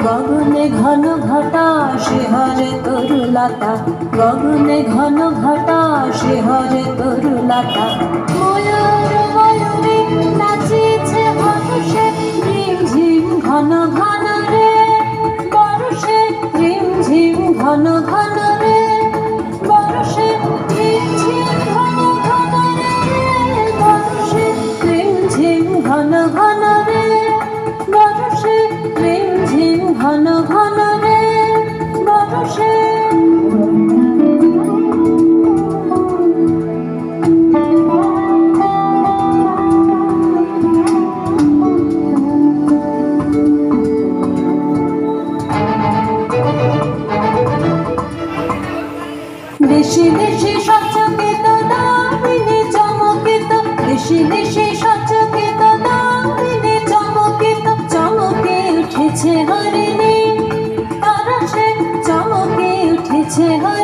গগনে ঘন ঘটা শিহরে তরুলতা, গগনে ঘন ঘটা শিহরে তরুলতা। ময়ূর ময়ূরী নাচিছে হর্ষে, রিমঝিম ঘন ঘন রে বর্ষে, রিমঝিম ঘন ঘন রে বর্ষে, রিমঝিম ঘন ঘন রে বর্ষে, রিমঝিম ঘন ঘন রে বর্ষে, রিমঝিম ঘন ঘন রে বর্ষে। দেশে দেশে সচকিত দামিনী চমকিত, দেশে দেশে সচকিত দামিনী চমকিত, চমকে উঠেছে হরিণী পরশে, চমকে উঠেছে হরিণী।